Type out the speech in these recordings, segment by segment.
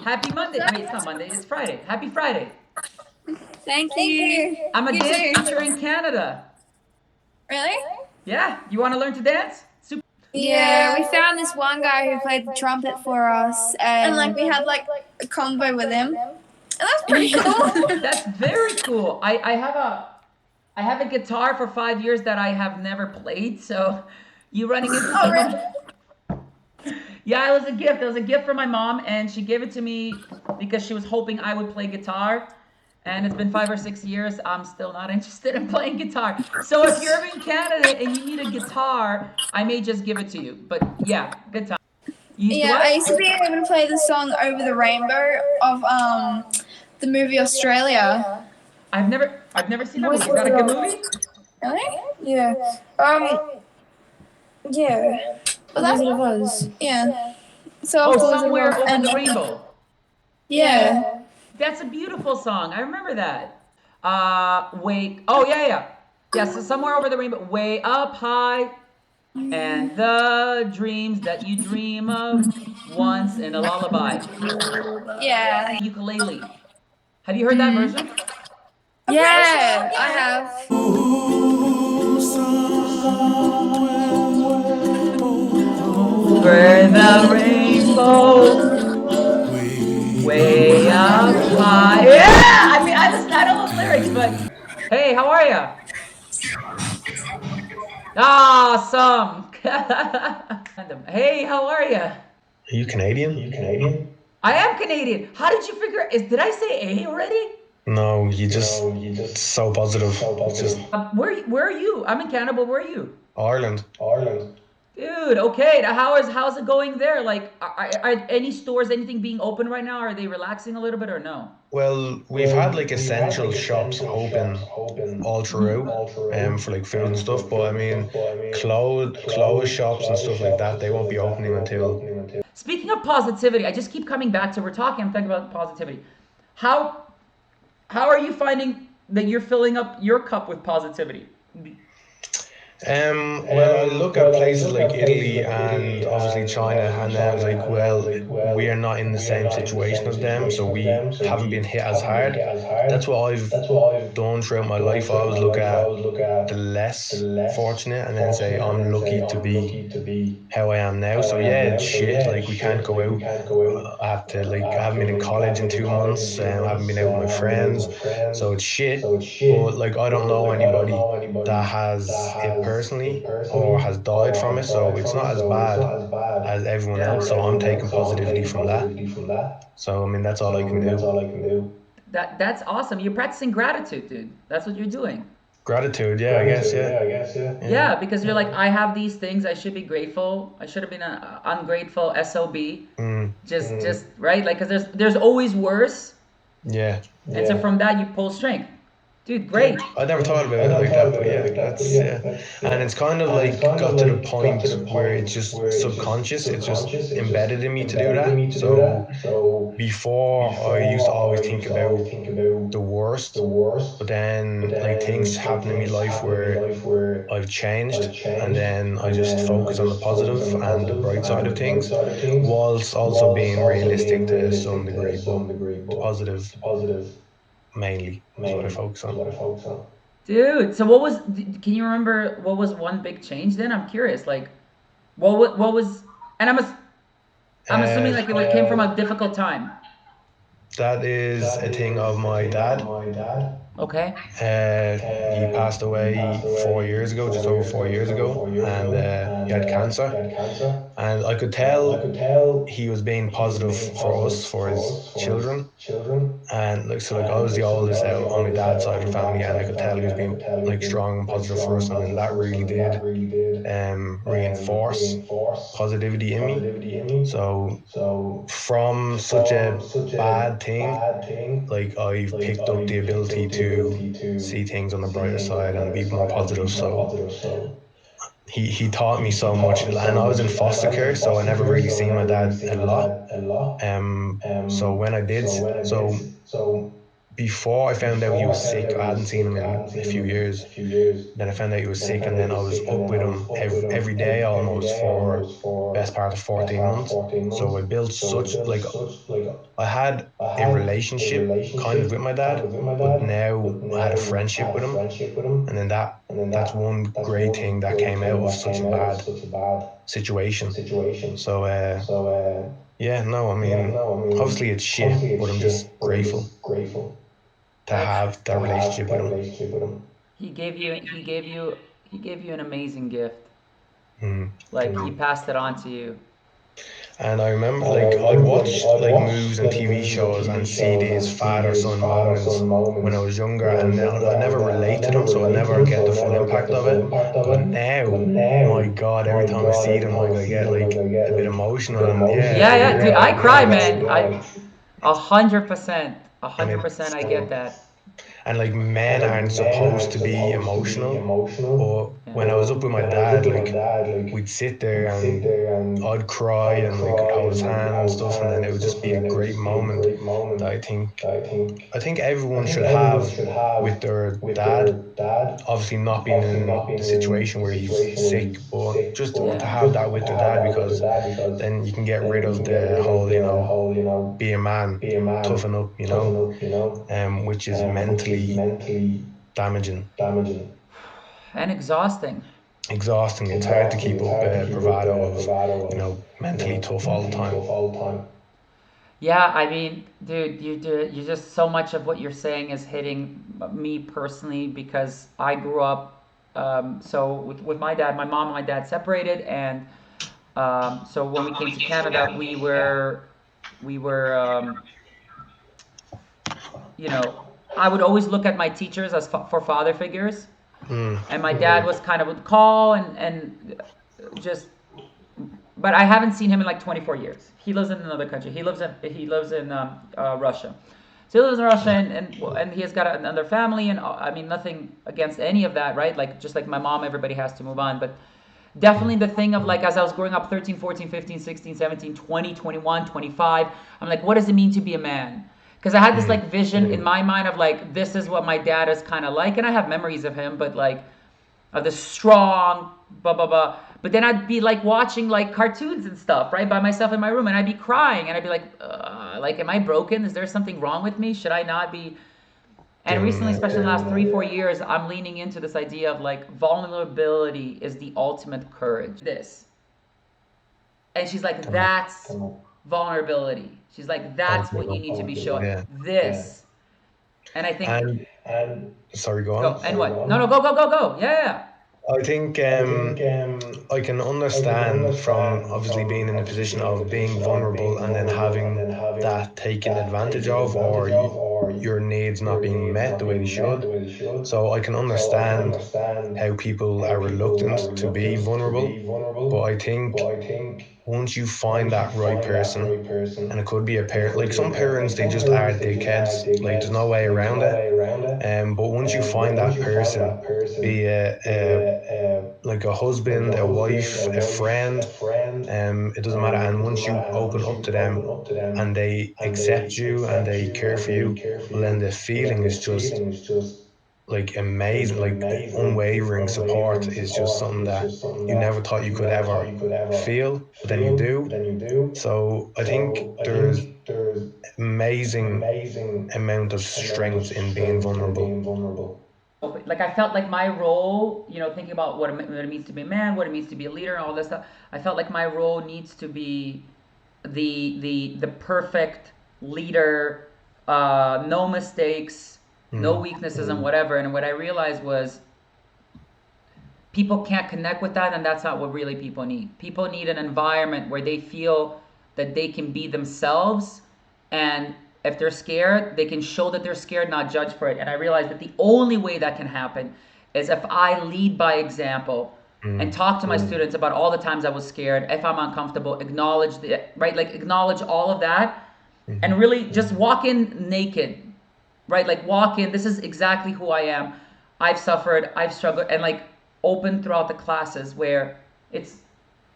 Happy Monday. Wait, it's not Monday. It's Friday. Happy Friday. Thank you. I'm a You dance too. teacher in Canada. Really? Yeah, you want to learn to dance? Super. Yeah, we found this one guy who played the trumpet for us, and like we had like a combo with him. And that's pretty cool. That's very cool. I have a guitar for 5 years that I have never played. So you running into Oh, someone. really? Yeah, it was a gift. It was a gift from my mom, and she gave it to me because she was hoping I would play guitar. And it's been 5 or 6 years. I'm still not interested in playing guitar. So if you're in Canada and you need a guitar, I may just give it to you. But yeah, good time. You used to Yeah, I what? used to be able to play the song "Over the Rainbow" of the movie Australia. I've never seen that Voice movie. Is of that a the good Dolls. movie? Really? Yeah. Yeah. Well, that's what it was. Yeah. So Oh, after Wizard of Somewhere Oz, Over and the Rainbow. yeah. That's a beautiful song. I remember that. Wait. Oh yeah, yeah. Yeah, so Somewhere Over the Rainbow. Way up high. And the dreams that you dream of once in a lullaby. Yeah. Ukulele. Have you heard that Mm. version? Yeah, I have. Over the rainbow, way up high. Yeah! I don't know the lyrics, but hey, how are ya? Awesome. Hey, how are ya? Are you Canadian? I am Canadian. How did you figure? Did I say A already? No, you just so positive. It's just Where are you? I'm in Canada, but where are you? Ireland. Dude, okay. How's it going there? Like, are any stores, anything being open right now? Are they relaxing a little bit or no? Well, we've had like essential shops open all Mhm. throughout, for like food and stuff. But I mean, clothes shops and stuff like that, they won't be opening until Speaking of positivity, I just keep coming back to we're talking. I'm thinking about positivity. How how are you finding that you're filling up your cup with positivity? Well, I look at places like Italy and obviously China, and then I was like, well, we are not in the same situation as them, so we haven't been hit as hard. That's what I've done throughout my life. I always look at the less fortunate and then say, I'm lucky to be how I am now. So yeah, it's shit. Like we can't go out. I have to like I haven't been in college in 2 months and I haven't been out with my friends. So it's shit. But like I don't know anybody that has it personally or has died from it. So it's not as bad as everyone Yeah. else. So I'm taking positivity from that. So I mean that's all I can do. That's awesome. You're practicing gratitude, dude. That's what you're doing. Gratitude, yeah, I guess, yeah. Yeah. Yeah, because you're like, I have these things. I should be grateful. I should have been an ungrateful sob. Mm, Just right, like, because there's always worse, yeah. and so from that you pull strength, dude. Great. I never thought about it like that, but yeah, that's yeah. And it's kind of like got to the point where it's just subconscious, it's just embedded in me to do that. So before I used to always think about the worst, but then like things happen in my life where I've changed and then I just focus on the positive and the bright side of things, whilst also being realistic to some degree, but the positive mainly is what I focus on. Dude, so can you remember what was one big change then? I'm curious, like, what was, and I'm assuming Uh, like it came from a difficult time. that is a thing of my dad. Okay. He passed away 4 years ago, just over 4 years ago, and he had cancer. And I could tell he was being positive for us, for his children. And like so, like I was the oldest out on my dad's side of the family, and I could tell he was being like strong and positive for us, and then that really did reinforce positivity in me. So from such a bad thing, like I've picked up the ability to see things on the brighter side and be more positive. So he taught me so much, and I was in foster care, so I never really seen my dad a lot. So when I did, so before I found out he was sick, I hadn't seen him in a few years. Then I found out he was sick, and then I was up with him every day almost for best part of 14 months. So I built such like I had a relationship kind of with my dad, but now I had a friendship with him, and then that's one great thing that came out of such a bad situation. So yeah, no, I mean obviously it's shit, but I'm just grateful to That's have that relationship with him. he gave you an amazing gift. Mm. Like he passed it on to you. And I remember like I'd watch like movies and TV shows and see these father-son moments when I was younger, and I never relate to them, so I never get the full impact of it. But now, my God, every time I see them, like I get like a bit emotional, and yeah, Yeah, you're yeah, dude, right. I Yeah, cry, it's man. I 100%, a and hundred it's percent, I get that. and like men aren't supposed to be emotional, but when I Yeah. was up with my dad, like we'd sit there and I'd cry and like I'd hold his hand and stuff, and then it would just be a great moment that I think everyone should have with their dad. Obviously, not being in the situation where he's sick, but just to Yeah. have that with their dad, because then you can get rid of the whole, be a man, toughen up, which is mentally damaging, And exhausting. exhausting. It's hard to keep up bravado of, mentally tough all the time. Yeah, I mean, dude, you just so much of what you're saying is hitting me personally because I grew up. So with my dad, my mom and my dad separated, and so when we came to Canada, we were you know, I would always look at my teachers as for father figures, Mm, and my dad was kind of would call and just, but I haven't seen him in like 24 years. He lives in another country. He lives in Russia. So he lives in Russia, and he has got another family, and I mean nothing against any of that, right? Like just like my mom, everybody has to move on, but definitely the thing of like as I was growing up 13, 14, 15, 16, 17, 20, 21, 25, I'm like, what does it mean to be a man? Because I had this mm, like vision in my mind of like this is what my dad is kind of like, and I have memories of him, but like of the strong, blah blah blah. But then I'd be like watching like cartoons and stuff, right, by myself in my room, and I'd be crying, and I'd be like, am I broken? Is there something wrong with me? Should I not be? And Doing recently, especially in the last yeah. 3, 4 years, I'm leaning into this idea of like vulnerability is the ultimate courage. This, and she's like, Come that's vulnerability. She's like, that's what you on. need to be showing. Yeah. This, and I think And sorry, go on. go and what? No, no, go, go, go, go. Yeah, yeah. I think I can understand from obviously being in the position of being vulnerable and then having that taken advantage of, or your needs not being met the way they should. So I can understand how people are reluctant to be vulnerable, but I think once you find that right person, and it could be a parent, like some parents, they just are dickheads. Like there's no way around it. But once you find that person, be a like a husband, a wife, a friend, it doesn't matter. And once you open up to them and they accept you and they care for you, well, then the feeling is just like amazing. Like the unwavering support is just something that you never thought you could ever feel, but then you do. So I think there's amazing amount of strength in being vulnerable. Like I felt like my role, thinking about what it means to be a man, what it means to be a leader, and all this stuff. I felt like my role needs to be the perfect leader, no mistakes, no Mm, weaknesses, and whatever. And what I realized was people can't connect with that, and that's not what really people need. People need an environment where they feel that they can be themselves, and if they're scared, they can show that they're scared, not judge for it. And I realized that the only way that can happen is if I lead by example and mm, talk to my students about all the times I was scared, if I'm uncomfortable, acknowledge the right, like acknowledge all of that, and mhm. really just walk in naked, right? Like walk in, this is exactly who I am. I've suffered, I've struggled, and like open throughout the classes where it's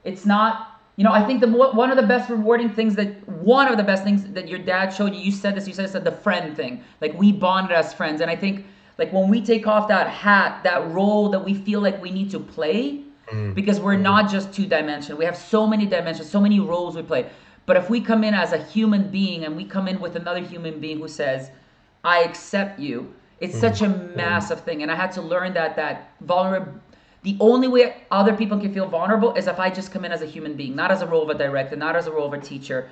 it's not I think one of the best rewarding things one of the best things that your dad showed you, you said the friend thing. Like, we bonded as friends. And I think, like, when we take off that hat, that role that we feel like we need to play, because we're not just two-dimensional. We have so many dimensions, so many roles we play. But if we come in as a human being and we come in with another human being who says, I accept you, it's such a massive thing. And I had to learn that vulnerable. The only way other people can feel vulnerable is if I just come in as a human being, not as a role of a director, not as a role of a teacher,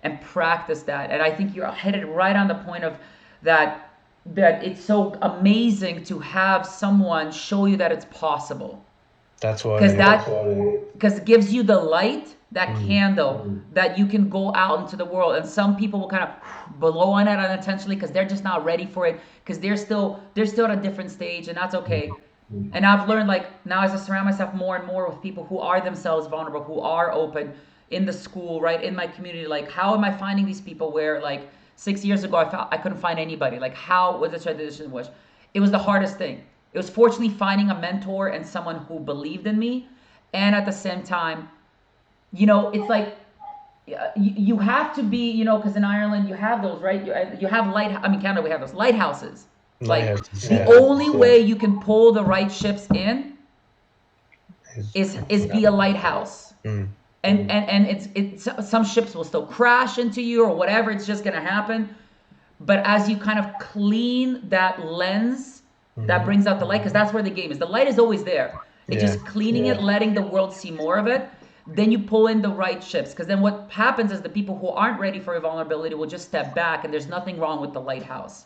and practice that. And I think you're headed right on the point of that it's so amazing to have someone show you that it's possible. That's why. Because it gives you the light, that candle, that you can go out into the world. And some people will kind of blow on it unintentionally because they're just not ready for it, because they're still at a different stage, and that's okay. And I've learned, like, now as I surround myself more and more with people who are themselves vulnerable, who are open in the school, right, in my community, like, how am I finding these people where, like, 6 years ago I couldn't find anybody? Like, how was the transition? It was the hardest thing. It was fortunately finding a mentor and someone who believed in me, and at the same time, it's like you have to be, because in Ireland you have those, right? You have Canada, we have those lighthouses. Like, the only way you can pull the right ships in is be a lighthouse. And it's some ships will still crash into you or whatever. It's just gonna happen. But as you kind of clean that lens, that brings out the light, because that's where the game is. The light is always there. It's just cleaning it, letting the world see more of it. Then you pull in the right ships, because then what happens is the people who aren't ready for vulnerability will just step back, and there's nothing wrong with the lighthouse.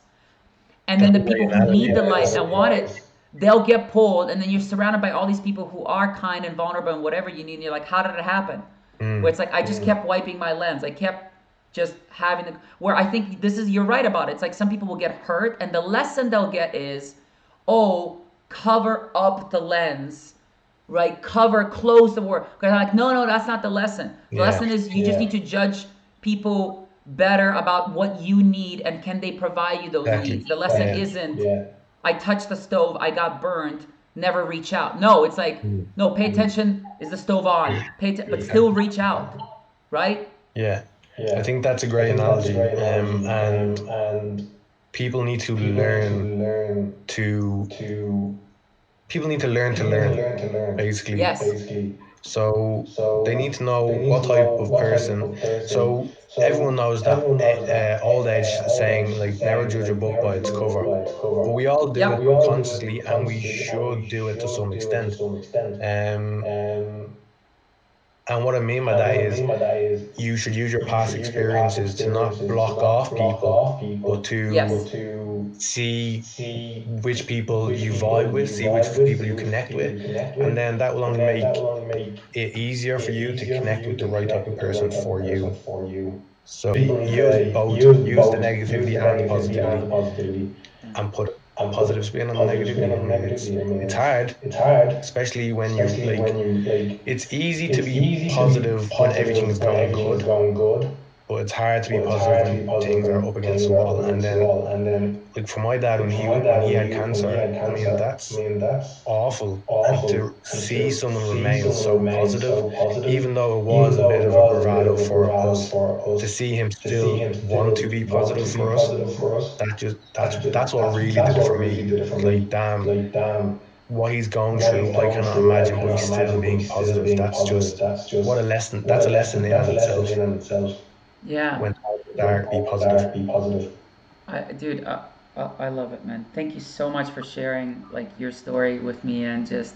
And then the people who need the light and want it, they'll get pulled, and then you're surrounded by all these people who are kind and vulnerable and whatever you need, and you're like, how did it happen? Where it's like, I just kept wiping my lens. I kept just having where I think you're right about it. It's like some people will get hurt, and the lesson they'll get is, cover up the lens, right? Close the word. Because I'm like, no, that's not the lesson. The lesson is you just need to judge people better about what you need and can they provide you those needs. The lesson isn't, I touched the stove, I got burned, never reach out. No, it's like, no, pay attention. Is the stove on? But still reach out, right? Yeah. I think that's a great analogy. And people need to learn to learn, basically. Yes. So they need to know what type of person. So everyone knows that old age saying, like, never judge a book by its cover. But we all do it consciously, and we should do it to some extent. And what I mean by that is you should use your past experiences to not block off people, but to see which people you vibe with, see which people you connect with, and then that will only make it easier for you to connect with the right type of person for you. So use both, use the negativity and the positivity, and put a positive spin on the negativity. I mean, it's hard, especially when you're like, it's easy to be positive when everything is going good, but it's hard to be positive when things are up against the wall. And then, like, for my dad, when he had cancer, I mean, that's awful. And to see someone remain so positive, even though it was a bit of a bravado for us, to see him still want to be positive for us, that's what really did it for me. Like, damn, what he's going through, I cannot imagine, but he's still being positive. That's just what a lesson. That's a lesson in itself. Yeah. When dark, be positive. Dude, I love it, man. Thank you so much for sharing, like, your story with me, and just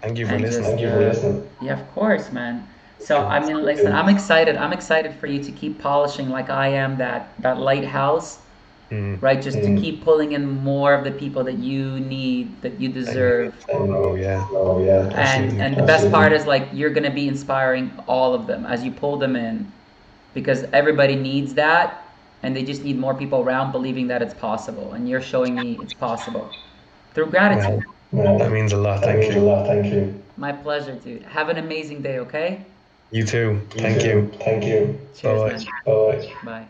thank you for listening. Yeah, of course, man. So I mean, listen, I'm excited for you to keep polishing, like I am, that lighthouse, right? Just to keep pulling in more of the people that you need, that you deserve. Oh yeah. And the best part is, like, you're gonna be inspiring all of them as you pull them in, because everybody needs that, and they just need more people around believing that it's possible, and you're showing me it's possible through gratitude. That means a lot. Thank you. My pleasure, dude. Have an amazing day, okay? You too. Thank you. Cheers, man. Bye. Bye.